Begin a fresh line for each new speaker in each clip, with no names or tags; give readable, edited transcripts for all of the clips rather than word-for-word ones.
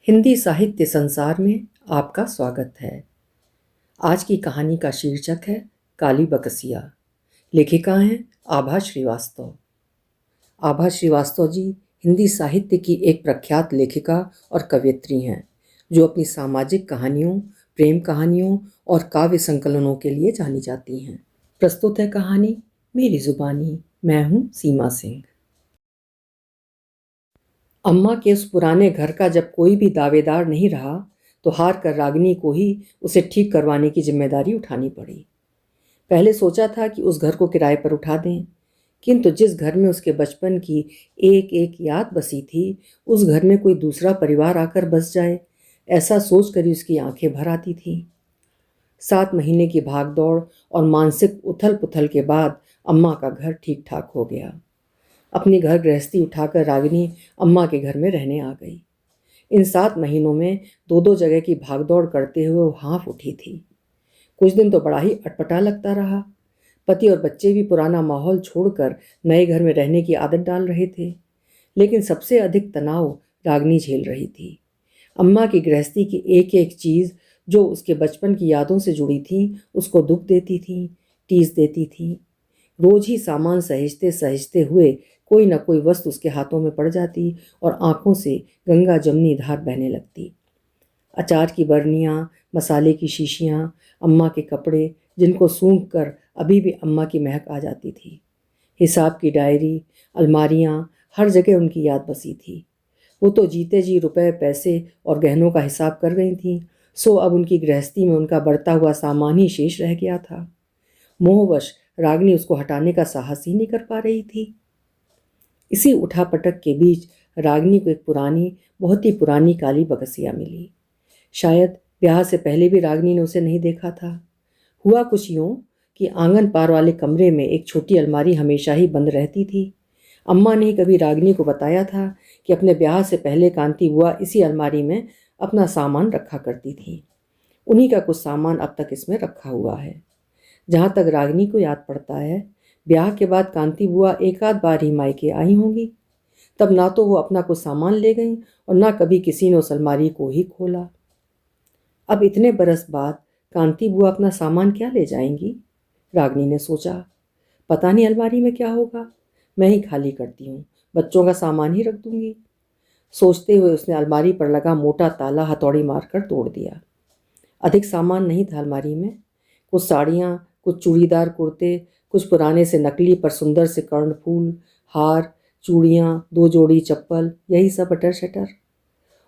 हिंदी साहित्य संसार में आपका स्वागत है। आज की कहानी का शीर्षक है काली बकसिया। लेखिका हैं आभा श्रीवास्तव। आभा श्रीवास्तव जी हिंदी साहित्य की एक प्रख्यात लेखिका और कवयित्री हैं, जो अपनी सामाजिक कहानियों, प्रेम कहानियों और काव्य संकलनों के लिए जानी जाती हैं। प्रस्तुत है कहानी मेरी जुबानी। मैं हूँ सीमा सिंह। अम्मा के उस पुराने घर का जब कोई भी दावेदार नहीं रहा तो हार कर रागिनी को ही उसे ठीक करवाने की जिम्मेदारी उठानी पड़ी। पहले सोचा था कि उस घर को किराए पर उठा दें, किंतु जिस घर में उसके बचपन की एक एक याद बसी थी, उस घर में कोई दूसरा परिवार आकर बस जाए, ऐसा सोच कर ही उसकी आंखें भर आती थीं। 7 महीने की भागदौड़ और मानसिक उथल पुथल के बाद अम्मा का घर ठीक ठाक हो गया। अपनी घर गृहस्थी उठाकर रागिनी अम्मा के घर में रहने आ गई। इन 7 महीनों में 2-2 जगह की भागदौड़ करते हुए वो हाँफ उठी थी। कुछ दिन तो बड़ा ही अटपटा लगता रहा। पति और बच्चे भी पुराना माहौल छोड़कर नए घर में रहने की आदत डाल रहे थे, लेकिन सबसे अधिक तनाव रागिनी झेल रही थी। अम्मा की गृहस्थी की एक एक चीज़ जो उसके बचपन की यादों से जुड़ी थी, उसको दुख देती थी, टीस देती थी। रोज ही सामान सहेजते सहेजते हुए कोई न कोई वस्तु उसके हाथों में पड़ जाती और आंखों से गंगा जमनी धार बहने लगती। अचार की बरनियाँ, मसाले की शीशियाँ, अम्मा के कपड़े जिनको सूंघ कर अभी भी अम्मा की महक आ जाती थी। हिसाब की डायरी, अलमारियाँ, हर जगह उनकी याद बसी थी। वो तो जीते जी रुपए, पैसे और गहनों का हिसाब कर गई थीं, सो अब उनकी गृहस्थी में उनका बढ़ता हुआ सामान ही शेष रह गया था। मोहवश रागिनी उसको हटाने का साहस ही नहीं कर पा रही थी। इसी उठापटक के बीच रागिनी को एक पुरानी, बहुत ही पुरानी काली बकसिया मिली। शायद ब्याह से पहले भी रागिनी ने उसे नहीं देखा था। हुआ कुछ यूं कि आंगन पार वाले कमरे में एक छोटी अलमारी हमेशा ही बंद रहती थी। अम्मा ने ही कभी रागिनी को बताया था कि अपने ब्याह से पहले कांति बुआ इसी अलमारी में अपना सामान रखा करती थी। उन्हीं का कुछ सामान अब तक इसमें रखा हुआ है। जहाँ तक रागिनी को याद पड़ता है, ब्याह के बाद कांति बुआ एक आध बार ही मायके आई होंगी। तब ना तो वो अपना कुछ सामान ले गईं और ना कभी किसी ने उस अलमारी को ही खोला। अब इतने बरस बाद कांति बुआ अपना सामान क्या ले जाएंगी? रागिनी ने सोचा। पता नहीं अलमारी में क्या होगा। मैं ही खाली करती हूँ, बच्चों का सामान ही रख दूंगी। सोचते हुए उसने अलमारी पर लगा मोटा ताला हथौड़ी मारकर तोड़ दिया। अधिक सामान नहीं था अलमारी में। कुछ साड़ियाँ, कुछ चूड़ीदार कुर्ते, कुछ पुराने से नकली पर सुंदर से कर्णफूल, हार, चूड़ियाँ, 2 जोड़ी चप्पल, यही सब अटर शटर।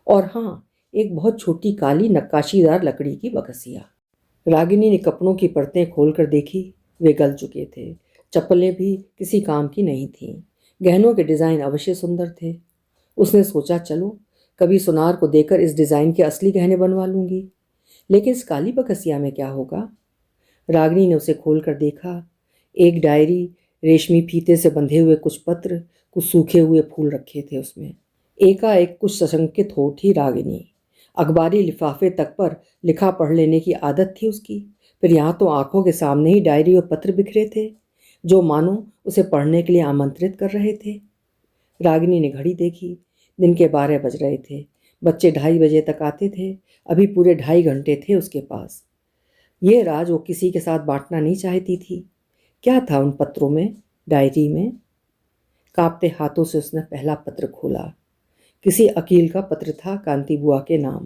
और हाँ, एक बहुत छोटी काली नक्काशीदार लकड़ी की बकसिया। रागिनी ने कपड़ों की परतें खोलकर देखी। वे गल चुके थे। चप्पलें भी किसी काम की नहीं थीं। गहनों के डिज़ाइन अवश्य सुंदर थे। उसने सोचा, चलो कभी सुनार को देकर इस डिज़ाइन के असली गहने बनवा लूँगी। लेकिन इस काली बकसिया में क्या होगा? रागिनी ने उसे खोलकर देखा। एक डायरी, रेशमी फीते से बंधे हुए कुछ पत्र, कुछ सूखे हुए फूल रखे थे उसमें। एकाएक कुछ सशंकित हो उठी रागिनी। अखबारी लिफाफे तक पर लिखा पढ़ लेने की आदत थी उसकी, फिर यहाँ तो आंखों के सामने ही डायरी और पत्र बिखरे थे, जो मानो उसे पढ़ने के लिए आमंत्रित कर रहे थे। रागिनी ने घड़ी देखी। दिन के 12 बज रहे थे। बच्चे 2:30 बजे तक आते थे। अभी पूरे 2.5 घंटे थे उसके पास। ये राज वो किसी के साथ बांटना नहीं चाहती थी। क्या था उन पत्रों में, डायरी में? कांपते हाथों से उसने पहला पत्र खोला। किसी अकील का पत्र था कांति बुआ के नाम।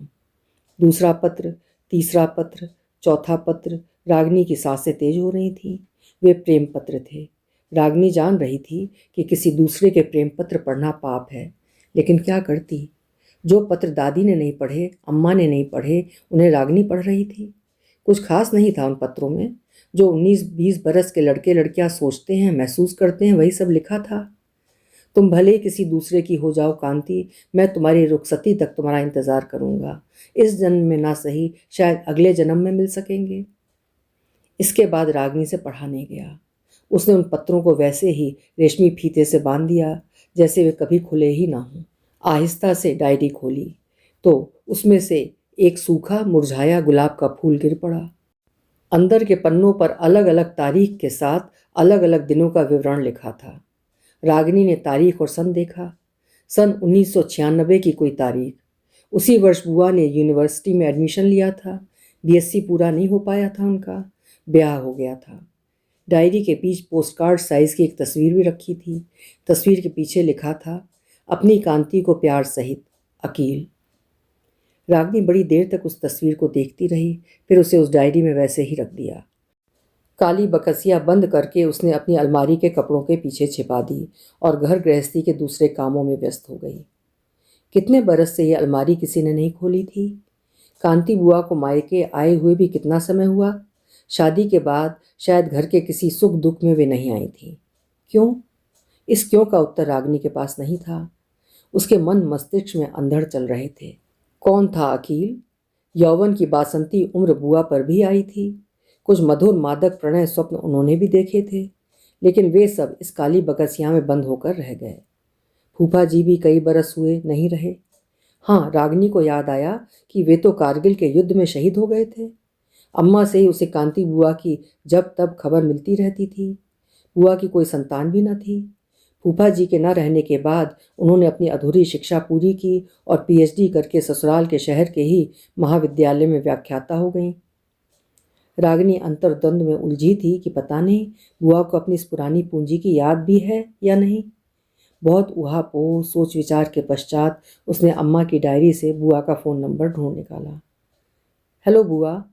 दूसरा पत्र, तीसरा पत्र, चौथा पत्र। रागिनी की सांसें तेज हो रही थीं। वे प्रेम पत्र थे। रागिनी जान रही थी कि किसी दूसरे के प्रेम पत्र पढ़ना पाप है, लेकिन क्या करती? जो पत्र दादी ने नहीं पढ़े, अम्मा ने नहीं पढ़े, उन्हें रागिनी पढ़ रही थी। कुछ खास नहीं था उन पत्रों में। जो 19-20 बरस के लड़के लड़कियां सोचते हैं, महसूस करते हैं, वही सब लिखा था। तुम भले ही किसी दूसरे की हो जाओ कांति, मैं तुम्हारी रुखसती तक तुम्हारा इंतजार करूंगा। इस जन्म में ना सही, शायद अगले जन्म में मिल सकेंगे। इसके बाद रागिनी से पढ़ा नहीं गया। उसने उन पत्रों को वैसे ही रेशमी फीते से बांध दिया जैसे वे कभी खुले ही ना हों। आहिस्ता से डायरी खोली तो उसमें से एक सूखा मुरझाया गुलाब का फूल गिर पड़ा। अंदर के पन्नों पर अलग अलग तारीख के साथ अलग अलग दिनों का विवरण लिखा था। रागिनी ने तारीख और सन देखा। सन 1996 की कोई तारीख। उसी वर्ष बुआ ने यूनिवर्सिटी में एडमिशन लिया था। बीएससी पूरा नहीं हो पाया था उनका, ब्याह हो गया था। डायरी के बीच पोस्टकार्ड साइज की एक तस्वीर भी रखी थी। तस्वीर के पीछे लिखा था, अपनी कांति को प्यार सहित, अकील। रागनी बड़ी देर तक उस तस्वीर को देखती रही, फिर उसे उस डायरी में वैसे ही रख दिया। काली बकसिया बंद करके उसने अपनी अलमारी के कपड़ों के पीछे छिपा दी और घर गृहस्थी के दूसरे कामों में व्यस्त हो गई। कितने बरस से ये अलमारी किसी ने नहीं खोली थी। कांति बुआ को मायके आए हुए भी कितना समय हुआ। शादी के बाद शायद घर के किसी सुख दुख में वे नहीं आई थी। क्यों? इस क्यों का उत्तर रागनी के पास नहीं था। उसके मन मस्तिष्क में अंधड़ चल रहे थे। कौन था अकील? यौवन की बासंती उम्र बुआ पर भी आई थी। कुछ मधुर मादक प्रणय स्वप्न उन्होंने भी देखे थे, लेकिन वे सब इस काली बकसिया में बंद होकर रह गए। फूफा जी भी कई बरस हुए नहीं रहे। हाँ, रागनी को याद आया कि वे तो कारगिल के युद्ध में शहीद हो गए थे। अम्मा से ही उसे कांति बुआ की जब तब खबर मिलती रहती थी। बुआ की कोई संतान भी न थी। फूफा जी के न रहने के बाद उन्होंने अपनी अधूरी शिक्षा पूरी की और पीएचडी करके ससुराल के शहर के ही महाविद्यालय में व्याख्याता हो गईं। रागिनी अंतर्द्वंद में उलझी थी कि पता नहीं बुआ को अपनी इस पुरानी पूंजी की याद भी है या नहीं। बहुत उहापोह सोच विचार के पश्चात उसने अम्मा की डायरी से बुआ का फ़ोन नंबर ढूंढ निकाला। हेलो बुआ,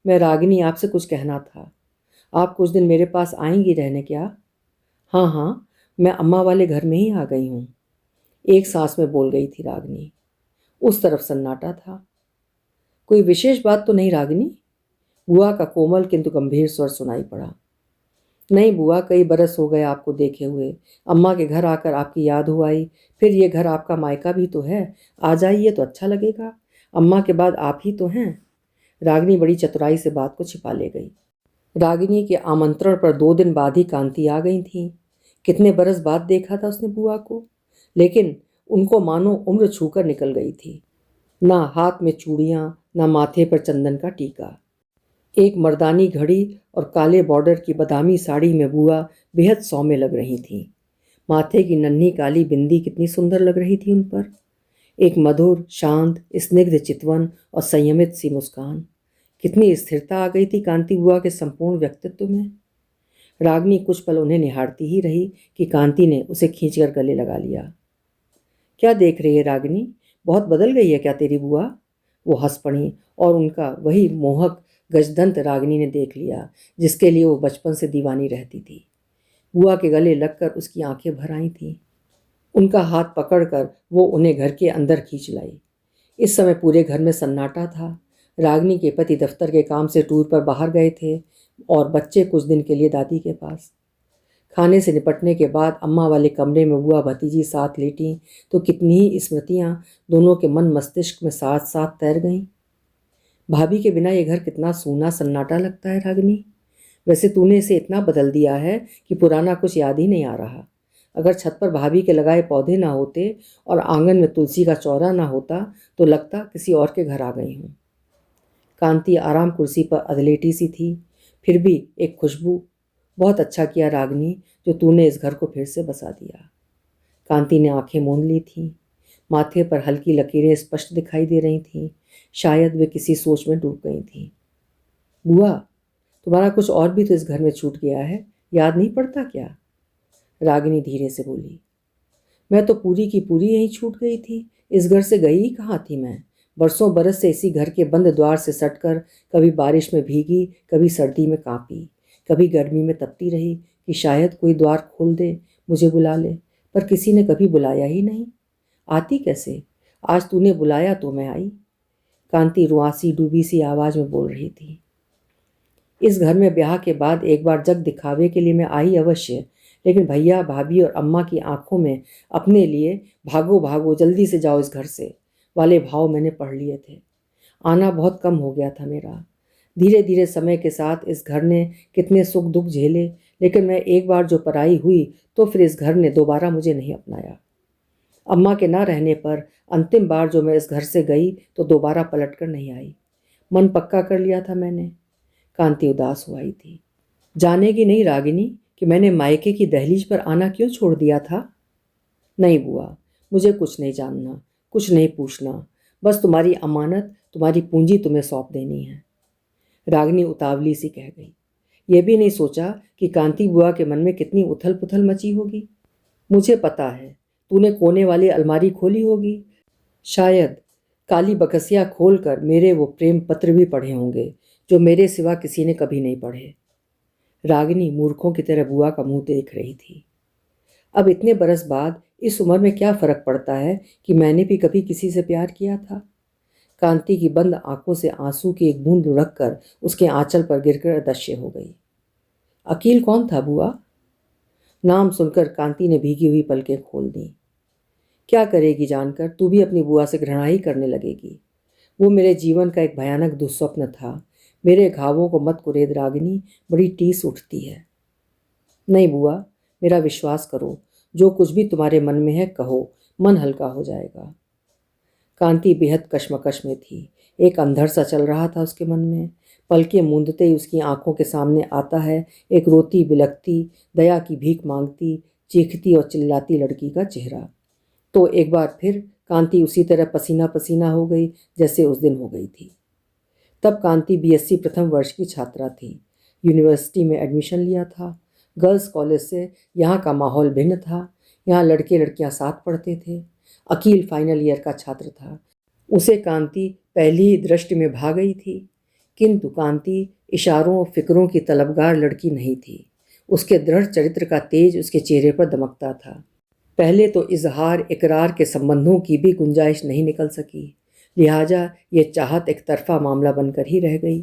मैं रागिनी, आपसे कुछ कहना था। आप कुछ दिन मेरे पास आएंगी रहने क्या? हाँ हाँ, मैं अम्मा वाले घर में ही आ गई हूँ, एक सांस में बोल गई थी रागिनी। उस तरफ सन्नाटा था। कोई विशेष बात तो नहीं रागिनी? बुआ का कोमल किंतु गंभीर स्वर सुनाई पड़ा। नहीं बुआ, कई बरस हो गए आपको देखे हुए। अम्मा के घर आकर आपकी याद हो आई। फिर ये घर आपका मायका भी तो है, आ जाइए तो अच्छा लगेगा। अम्मा के बाद आप ही तो हैं। रागिनी बड़ी चतुराई से बात को छिपा ले गई। रागिनी के आमंत्रण पर 2 दिन बाद ही कांति आ गई थी। कितने बरस बाद देखा था उसने बुआ को, लेकिन उनको मानो उम्र छूकर निकल गई थी। ना हाथ में चूड़ियाँ, ना माथे पर चंदन का टीका। एक मर्दानी घड़ी और काले बॉर्डर की बदामी साड़ी में बुआ बेहद सौम्य लग रही थी। माथे की नन्ही काली बिंदी कितनी सुंदर लग रही थी उन पर। एक मधुर, शांत, स्निग्ध चितवन और संयमित सी मुस्कान। कितनी स्थिरता आ गई थी कांति बुआ के संपूर्ण व्यक्तित्व में। रागिनी कुछ पल उन्हें निहारती ही रही कि कांति ने उसे खींचकर गले लगा लिया। क्या देख रही है रागिनी? बहुत बदल गई है क्या तेरी बुआ? वो हंस पड़ी और उनका वही मोहक गजदंत रागिनी ने देख लिया जिसके लिए वो बचपन से दीवानी रहती थी। बुआ के गले लगकर उसकी आंखें भर आई थीं। उनका हाथ पकड़कर वो उन्हें घर के अंदर खींच लाई। इस समय पूरे घर में सन्नाटा था। रागिनी के पति दफ्तर के काम से टूर पर बाहर गए थे और बच्चे कुछ दिन के लिए दादी के पास। खाने से निपटने के बाद अम्मा वाले कमरे में बुआ भतीजी साथ लेटी तो कितनी ही स्मृतियाँ दोनों के मन मस्तिष्क में साथ साथ तैर गईं। भाभी के बिना ये घर कितना सूना सन्नाटा लगता है रागिनी। वैसे तूने इसे इतना बदल दिया है कि पुराना कुछ याद ही नहीं आ रहा। अगर छत पर भाभी के लगाए पौधे ना होते और आंगन में तुलसी का चौरा ना होता तो लगता किसी और के घर आ गई हूँ। कांति आराम कुर्सी पर अधलेटी सी थी, फिर भी एक खुशबू। बहुत अच्छा किया रागिनी जो तूने इस घर को फिर से बसा दिया। कांति ने आंखें मूंद ली थीं। माथे पर हल्की लकीरें स्पष्ट दिखाई दे रही थीं। शायद वे किसी सोच में डूब गई थीं। बुआ, तुम्हारा कुछ और भी तो इस घर में छूट गया है, याद नहीं पड़ता क्या? रागिनी धीरे से बोली। मैं तो पूरी की पूरी यहीं छूट गई थी। इस घर से गई ही कहाँ थी मैं? बरसों बरस से इसी घर के बंद द्वार से सटकर कभी बारिश में भीगी, कभी सर्दी में कांपी, कभी गर्मी में तपती रही कि शायद कोई द्वार खोल दे, मुझे बुला ले, पर किसी ने कभी बुलाया ही नहीं। आती कैसे? आज तूने बुलाया तो मैं आई। कांति रुआसी डूबी सी आवाज़ में बोल रही थी। इस घर में ब्याह के बाद एक बार जग दिखावे के लिए मैं आई अवश्य, लेकिन भैया भाभी और अम्मा की आंखों में अपने लिए भागो भागो जल्दी से जाओ इस घर से वाले भाव मैंने पढ़ लिए थे। आना बहुत कम हो गया था मेरा। धीरे धीरे समय के साथ इस घर ने कितने सुख दुख झेले, लेकिन मैं एक बार जो पराई हुई तो फिर इस घर ने दोबारा मुझे नहीं अपनाया। अम्मा के ना रहने पर अंतिम बार जो मैं इस घर से गई तो दोबारा पलट कर नहीं आई। मन पक्का कर लिया था मैंने। कांति उदास हो आई थी। जानेगी नहीं रागिनी कि मैंने मायके की दहलीज पर आना क्यों छोड़ दिया था? नहीं बुआ, मुझे कुछ नहीं जानना, कुछ नहीं पूछना। बस तुम्हारी अमानत, तुम्हारी पूंजी तुम्हें सौंप देनी है। रागिनी उतावली सी कह गई। यह भी नहीं सोचा कि कांति बुआ के मन में कितनी उथल पुथल मची होगी। मुझे पता है, तूने कोने वाली अलमारी खोली होगी, शायद काली बकसिया खोलकर मेरे वो प्रेम पत्र भी पढ़े होंगे जो मेरे सिवा किसी ने कभी नहीं पढ़े। रागिनी मूर्खों की तरह बुआ का मुंह देख रही थी। अब इतने बरस बाद इस उम्र में क्या फर्क पड़ता है कि मैंने भी कभी किसी से प्यार किया था। कांति की बंद आंखों से आंसू की एक बूंद लुढ़क कर उसके आंचल पर गिरकर अदृश्य हो गई। अकील कौन था बुआ? नाम सुनकर कांति ने भीगी हुई पलकें खोल दी। क्या करेगी जानकर? तू भी अपनी बुआ से घृणा ही करने लगेगी। वो मेरे जीवन का एक भयानक दुस्वप्न था। मेरे घावों को मत कुरेद रागिनी, बड़ी टीस उठती है। नहीं बुआ, मेरा विश्वास करो, जो कुछ भी तुम्हारे मन में है कहो, मन हल्का हो जाएगा। कांति बेहद कश्मकश में थी। एक अंधर सा चल रहा था उसके मन में। पलकें मूंदते ही उसकी आंखों के सामने आता है एक रोती बिलखती, दया की भीख मांगती, चीखती और चिल्लाती लड़की का चेहरा। तो एक बार फिर कांति उसी तरह पसीना पसीना हो गई जैसे उस दिन हो गई थी। तब कांति बीएससी प्रथम वर्ष की छात्रा थी। यूनिवर्सिटी में एडमिशन लिया था। गर्ल्स कॉलेज से यहाँ का माहौल भिन्न था। यहाँ लड़के लड़कियाँ साथ पढ़ते थे। अकील फाइनल ईयर का छात्र था। उसे कांति पहली ही दृष्टि में भा गई थी। किंतु कांति इशारों फिक्रों की तलबगार लड़की नहीं थी। उसके दृढ़ चरित्र का तेज उसके चेहरे पर दमकता था। पहले तो इजहार इकरार के संबंधों की भी गुंजाइश नहीं निकल सकी, लिहाजा ये चाहत एक तरफा मामला बनकर ही रह गई।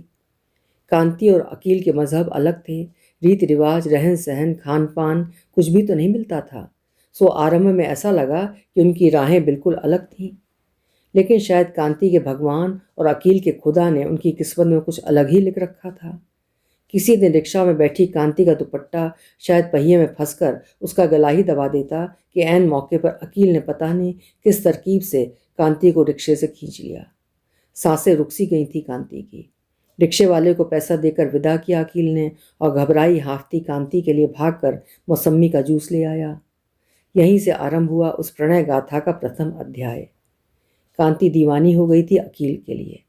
कांति और अकील के मजहब अलग थे। रीति रिवाज, रहन सहन, खान पान कुछ भी तो नहीं मिलता था। सो आरंभ में ऐसा लगा कि उनकी राहें बिल्कुल अलग थीं। लेकिन शायद कांति के भगवान और अकील के खुदा ने उनकी किस्मत में कुछ अलग ही लिख रखा था। किसी दिन रिक्शा में बैठी कांति का दुपट्टा शायद पहिए में फंसकर उसका गला ही दबा देता कि ऐन मौके पर अकील ने पता नहीं किस तरकीब से कांति को रिक्शे से खींच लिया। सांसें रुक सी गई थी कांति की। रिक्शे वाले को पैसा देकर विदा किया अकील ने और घबराई हाफती कांति के लिए भागकर मौसम्मी का जूस ले आया। यहीं से आरंभ हुआ उस प्रणय गाथा का प्रथम अध्याय। कांति दीवानी हो गई थी अकील के लिए।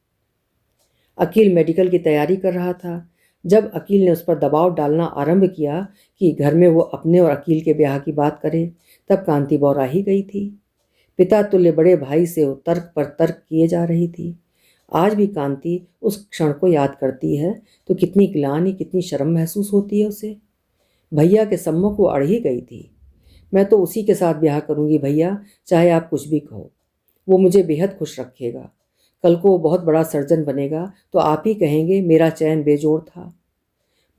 अकील मेडिकल की तैयारी कर रहा था। जब अकील ने उस पर दबाव डालना आरंभ किया कि घर में वो अपने और अकील के ब्याह की बात करे, तब कांति बौरा ही गई थी। पिता तुल्य बड़े भाई से वो तर्क पर तर्क किए जा रही थी। आज भी कांति उस क्षण को याद करती है तो कितनी ग्लानि, कितनी शर्म महसूस होती है उसे। भैया के सम्मुख वो अड़ ही गई थी। मैं तो उसी के साथ ब्याह करूंगी भैया, चाहे आप कुछ भी कहो। वो मुझे बेहद खुश रखेगा। कल को वो बहुत बड़ा सर्जन बनेगा तो आप ही कहेंगे मेरा चयन बेजोड़ था।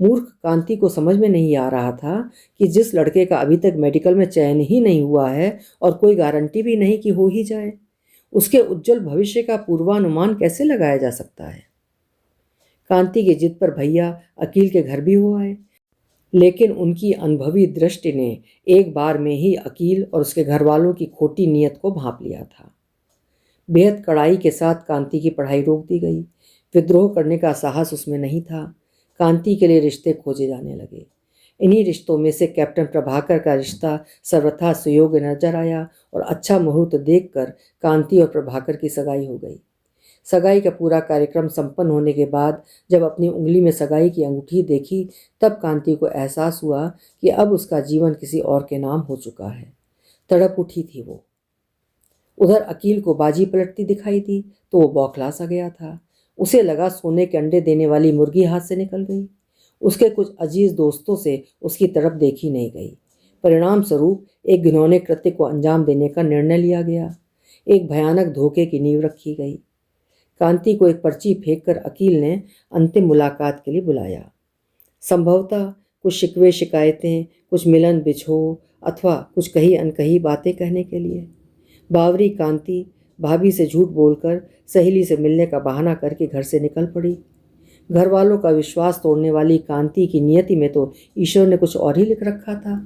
मूर्ख कांति को समझ में नहीं आ रहा था कि जिस लड़के का अभी तक मेडिकल में चयन ही नहीं हुआ है और कोई गारंटी भी नहीं कि हो ही जाए, उसके उज्जवल भविष्य का पूर्वानुमान कैसे लगाया जा सकता है। कांति की जिद पर भैया अकील के घर भी हो आए, लेकिन उनकी अनुभवी दृष्टि ने एक बार में ही अकील और उसके घर वालों की खोटी नीयत को भांप लिया था। बेहद कड़ाई के साथ कांति की पढ़ाई रोक दी गई। विद्रोह करने का साहस उसमें नहीं था। कांति के लिए रिश्ते खोजे जाने लगे। इन्हीं रिश्तों में से कैप्टन प्रभाकर का रिश्ता सर्वथा सुयोग्य नजर आया और अच्छा मुहूर्त देखकर कांति और प्रभाकर की सगाई हो गई। सगाई का पूरा कार्यक्रम संपन्न होने के बाद जब अपनी उंगली में सगाई की अंगूठी देखी, तब कांति को एहसास हुआ कि अब उसका जीवन किसी और के नाम हो चुका है। तड़प उठी थी वो। उधर अकील को बाजी पलटती दिखाई दी तो वो बौखला सा गया था। उसे लगा सोने के अंडे देने वाली मुर्गी हाथ से निकल गई। उसके कुछ अजीज दोस्तों से उसकी तरफ देखी नहीं गई। परिणाम स्वरूप एक घिनौने कृत्य को अंजाम देने का निर्णय लिया गया। एक भयानक धोखे की नींव रखी गई। कांति को एक पर्ची फेंककर अकील ने अंतिम मुलाकात के लिए बुलाया। संभवतः कुछ शिकवे शिकायतें, कुछ मिलन बिछो अथवा कुछ कही अनकही बातें कहने के लिए। बावरी कांति भाभी से झूठ बोलकर सहेली से मिलने का बहाना करके घर से निकल पड़ी। घर वालों का विश्वास तोड़ने वाली कांति की नियति में तो ईश्वर ने कुछ और ही लिख रखा था।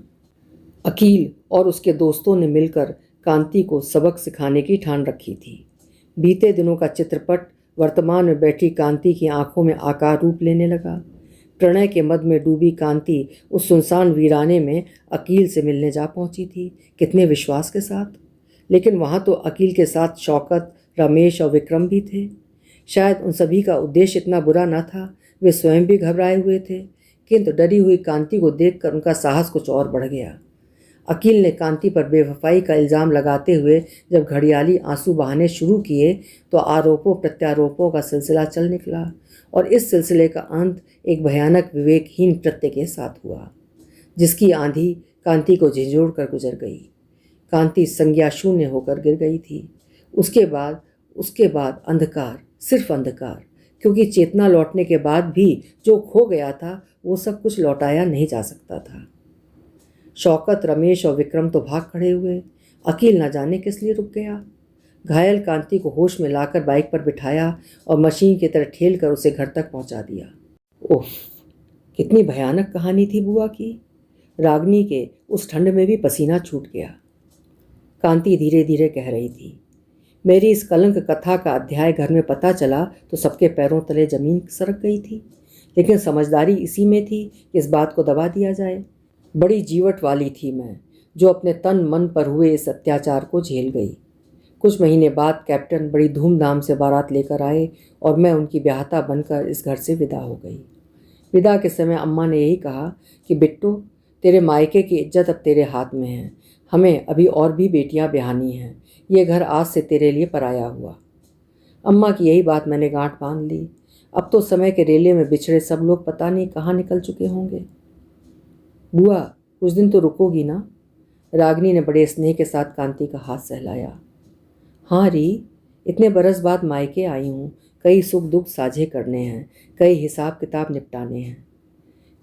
अकील और उसके दोस्तों ने मिलकर कांति को सबक सिखाने की ठान रखी थी। बीते दिनों का चित्रपट वर्तमान में बैठी कांति की आंखों में आकार रूप लेने लगा। प्रणय के मद में डूबी कांति उस सुनसान वीराने में अकील से मिलने जा पहुंची थी, कितने विश्वास के साथ। लेकिन वहां तो अकील के साथ शौकत, रमेश और विक्रम भी थे। शायद उन सभी का उद्देश्य इतना बुरा न था, वे स्वयं भी घबराए हुए थे, किंतु डरी हुई कांति को देखकर उनका साहस कुछ और बढ़ गया। अकील ने कांति पर बेवफाई का इल्ज़ाम लगाते हुए जब घड़ियाली आंसू बहाने शुरू किए तो आरोपों प्रत्यारोपों का सिलसिला चल निकला और इस सिलसिले का अंत एक भयानक विवेकहीन कृत्य के साथ हुआ, जिसकी आंधी कांति को झिंझोड़ कर गुजर गई। कांति संज्ञा शून्य होकर गिर गई थी। उसके बाद अंधकार, सिर्फ अंधकार, क्योंकि चेतना लौटने के बाद भी जो खो गया था वो सब कुछ लौटाया नहीं जा सकता था। शौकत, रमेश और विक्रम तो भाग खड़े हुए। अकील न जाने किस लिए रुक गया। घायल कांति को होश में लाकर बाइक पर बिठाया और मशीन की तरह ठेल कर उसे घर तक पहुंचा दिया। ओह, कितनी भयानक कहानी थी बुआ की। रागिनी के उस ठंड में भी पसीना छूट गया। कांति धीरे धीरे कह रही थी, मेरी इस कलंक कथा का अध्याय घर में पता चला तो सबके पैरों तले जमीन सरक गई थी, लेकिन समझदारी इसी में थी कि इस बात को दबा दिया जाए। बड़ी जीवट वाली थी मैं, जो अपने तन मन पर हुए इस अत्याचार को झेल गई। कुछ महीने बाद कैप्टन बड़ी धूमधाम से बारात लेकर आए और मैं उनकी ब्याहता बनकर इस घर से विदा हो गई। विदा के समय अम्मा ने यही कहा कि बिट्टू, तेरे मायके की इज्जत अब तेरे हाथ में है। हमें अभी और भी बेटियां ब्याहनी हैं। ये घर आज से तेरे लिए पराया हुआ। अम्मा की यही बात मैंने गांठ बांध ली। अब तो समय के रेले में बिछड़े सब लोग पता नहीं कहाँ निकल चुके होंगे। बुआ, कुछ दिन तो रुकोगी ना? रागिनी ने बड़े स्नेह के साथ कांति का हाथ सहलाया। हाँ री, इतने बरस बाद मायके आई हूँ। कई सुख दुख साझे करने हैं, कई हिसाब किताब निपटाने हैं।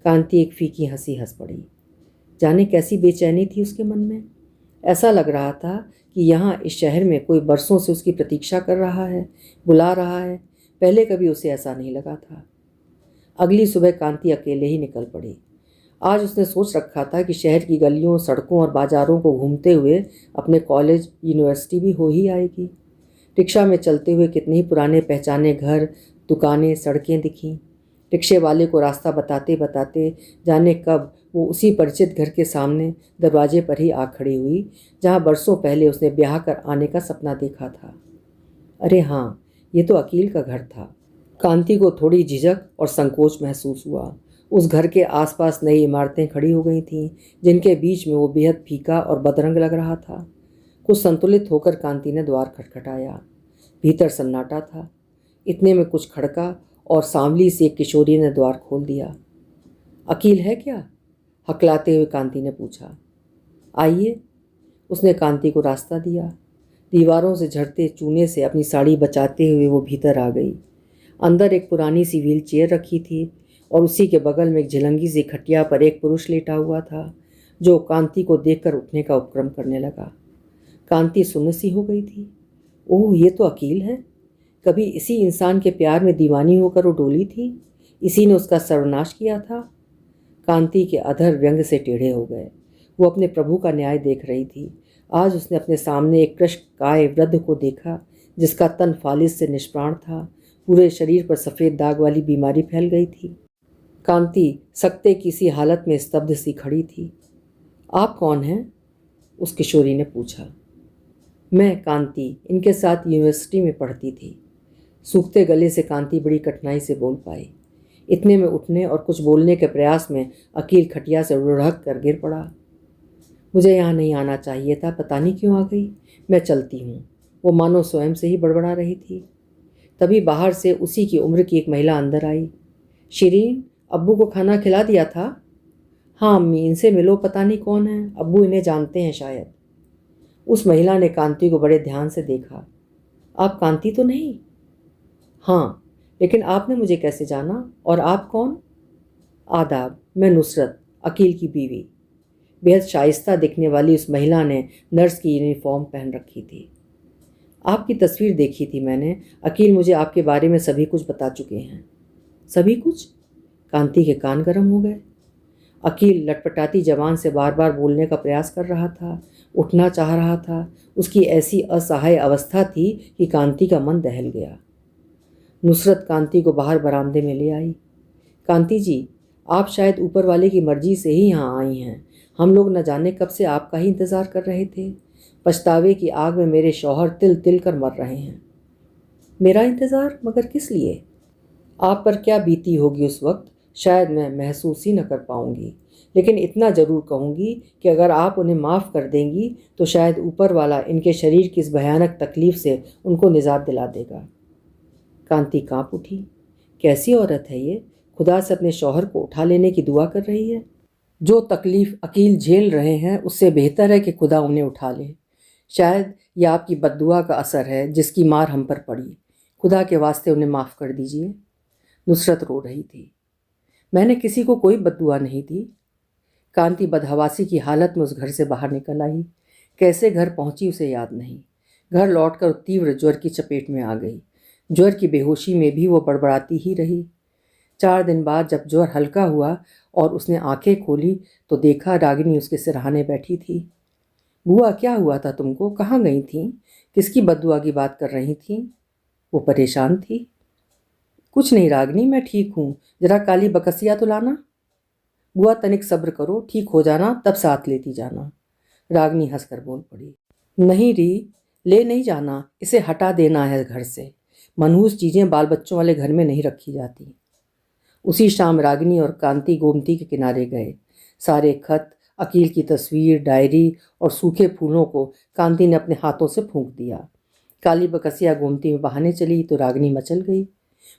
कांति एक फीकी हंसी हंस पड़ी। जाने कैसी बेचैनी थी उसके मन में। ऐसा लग रहा था कि यहाँ इस शहर में कोई बरसों से उसकी प्रतीक्षा कर रहा है, बुला रहा है। पहले कभी उसे ऐसा नहीं लगा था। अगली सुबह कांति अकेले ही निकल पड़ी। आज उसने सोच रखा था कि शहर की गलियों, सड़कों और बाजारों को घूमते हुए अपने कॉलेज, यूनिवर्सिटी भी हो ही आएगी। रिक्शा में चलते हुए कितने ही पुराने पहचाने घर, दुकानें, सड़कें दिखीं। रिक्शे वाले को रास्ता बताते बताते जाने कब वो उसी परिचित घर के सामने दरवाजे पर ही आ खड़ी हुई, जहाँ बरसों पहले उसने ब्याह कर आने का सपना देखा था। अरे हाँ, ये तो अकील का घर था। कांति को थोड़ी झिझक और संकोच महसूस हुआ। उस घर के आसपास नई इमारतें खड़ी हो गई थीं, जिनके बीच में वो बेहद फीका और बदरंग लग रहा था। कुछ संतुलित होकर कांति ने द्वार खटखटाया। भीतर सन्नाटा था। इतने में कुछ खड़का और सांवली सी एक किशोरी ने द्वार खोल दिया। अकील है क्या? हकलाते हुए कांति ने पूछा। आइए। उसने कांति को रास्ता दिया। दीवारों से झड़ते चूने से अपनी साड़ी बचाते हुए वो भीतर आ गई। अंदर एक पुरानी सी व्हील चेयर रखी थी और उसी के बगल में एक झिलंगी सी खटिया पर एक पुरुष लेटा हुआ था, जो कांति को देखकर उठने का उपक्रम करने लगा। कांति सुन्न सी हो गई थी। ओह, ये तो अकील है। कभी इसी इंसान के प्यार में दीवानी होकर वो डोली थी। इसी ने उसका सर्वनाश किया था। कांति के अधर व्यंग से टेढ़े हो गए। वो अपने प्रभु का न्याय देख रही थी। आज उसने अपने सामने एक कृष्णकाय वृद्ध को देखा, जिसका तन फालिस से निष्प्राण था। पूरे शरीर पर सफ़ेद दाग वाली बीमारी फैल गई थी। कांति सकते की सी हालत में स्तब्ध सी खड़ी थी। आप कौन हैं? उस किशोरी ने पूछा। मैं कांति, इनके साथ यूनिवर्सिटी में पढ़ती थी। सूखते गले से कांति बड़ी कठिनाई से बोल पाई। इतने में उठने और कुछ बोलने के प्रयास में अकील खटिया से लुढ़क कर गिर पड़ा। मुझे यहाँ नहीं आना चाहिए था, पता नहीं क्यों आ गई। मैं चलती हूँ। वो मानो स्वयं से ही बड़बड़ा रही थी। तभी बाहर से उसी की उम्र की एक महिला अंदर आई। शिरीन, अब्बू को खाना खिला दिया था? हाँ अम्मी, इनसे मिलो, पता नहीं कौन है। अब्बू इन्हें जानते हैं शायद। उस महिला ने कांति को बड़े ध्यान से देखा। आप कांति तो नहीं? हाँ, लेकिन आपने मुझे कैसे जाना? और आप कौन? आदाब, मैं नुसरत, अकील की बीवी। बेहद शाइस्ता दिखने वाली उस महिला ने नर्स की यूनिफॉर्म पहन रखी थी। आपकी तस्वीर देखी थी मैंने। अकील मुझे आपके बारे में सभी कुछ बता चुके हैं। सभी कुछ? कांति के कान गर्म हो गए। अकील लटपटाती जबान से बार बार बोलने का प्रयास कर रहा था, उठना चाह रहा था। उसकी ऐसी असहाय अवस्था थी कि कांति का मन दहल गया। नुसरत कांति को बाहर बरामदे में ले आई। कांति जी, आप शायद ऊपर वाले की मर्जी से ही यहाँ आई हैं। हम लोग न जाने कब से आपका ही इंतज़ार कर रहे थे। पछतावे की आग में मेरे शौहर तिल तिल कर मर रहे हैं। मेरा इंतज़ार? मगर किस लिए? आप पर क्या बीती होगी उस वक्त शायद मैं महसूस ही न कर पाऊंगी, लेकिन इतना ज़रूर कहूँगी कि अगर आप उन्हें माफ़ कर देंगी तो शायद ऊपर वाला इनके शरीर की इस भयानक तकलीफ़ से उनको निजात दिला देगा। कांति कांप उठी। कैसी औरत है ये, खुदा से अपने शौहर को उठा लेने की दुआ कर रही है। जो तकलीफ़ अकील झेल रहे हैं उससे बेहतर है कि खुदा उन्हें उठा ले। शायद यह आपकी बद्दुआ का असर है जिसकी मार हम पर पड़ी। खुदा के वास्ते उन्हें माफ़ कर दीजिए। नुसरत रो रही थी। मैंने किसी को कोई बद्दुआ नहीं दी। कांति बदहवासी की हालत में उस घर से बाहर निकल आई। कैसे घर पहुंची उसे याद नहीं। घर लौटकर तीव्र ज्वर की चपेट में आ गई। ज्वर की बेहोशी में भी वो बड़बड़ाती ही रही। 4 दिन बाद जब ज्वर हल्का हुआ और उसने आंखें खोली तो देखा रागिनी उसके सिरहाने बैठी थी। बुआ, क्या हुआ था तुमको? कहाँ गई थी? किसकी बद्दुआ की बात कर रही थी? वो परेशान थी। कुछ नहीं रागिनी, मैं ठीक हूँ। जरा काली बकसिया तो लाना। बुआ, तनिक सब्र करो, ठीक हो जाना तब साथ लेती जाना। रागिनी हंसकर बोल पड़ी। नहीं री, ले नहीं जाना, इसे हटा देना है घर से। मनहूस चीज़ें बाल बच्चों वाले घर में नहीं रखी जाती। उसी शाम रागिनी और कांति गोमती के किनारे गए। सारे खत, अकील की तस्वीर, डायरी और सूखे फूलों को कांति ने अपने हाथों से फूंक दिया। काली बकसिया गोमती में बहाने चली तो रागिनी मचल गई।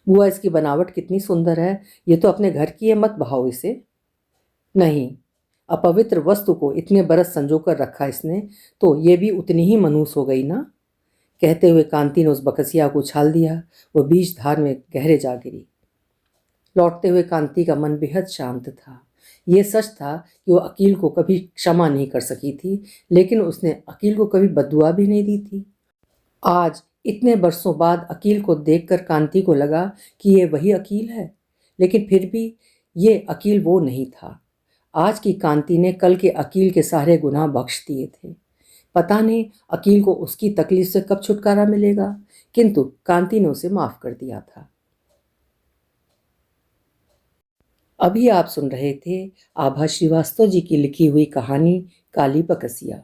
बुआ, इसकी बनावट कितनी सुंदर है, ये तो अपने घर की है, मत बहाओ इसे। नहीं, अपवित्र वस्तु को इतने बरस संजो कर रखा इसने तो ये भी उतनी ही मनहूस हो गई ना। कहते हुए कांति ने उस बकसिया को उछाल दिया। वह बीच धार में गहरे जा गिरी। लौटते हुए कांति का मन बेहद शांत था। ये सच था कि वो अकील को कभी क्षमा नहीं कर सकी थी, लेकिन उसने अकील को कभी बद्दुआ भी नहीं दी थी। आज इतने बरसों बाद अकील को देखकर कांति को लगा कि ये वही अकील है, लेकिन फिर भी ये अकील वो नहीं था। आज की कांति ने कल के अकील के सारे गुनाह बख्श दिए थे। पता नहीं अकील को उसकी तकलीफ से कब छुटकारा मिलेगा, किंतु कांति ने उसे माफ कर दिया था। अभी आप सुन रहे थे आभा श्रीवास्तव जी की लिखी हुई कहानी काली बकसिया।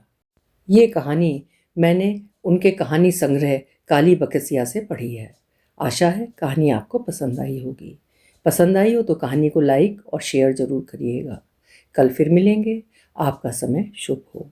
ये कहानी मैंने उनके कहानी संग्रह काली बकसिया से पढ़ी है। आशा है कहानी आपको पसंद आई होगी। पसंद आई हो तो कहानी को लाइक और शेयर ज़रूर करिएगा। कल फिर मिलेंगे। आपका समय शुभ हो।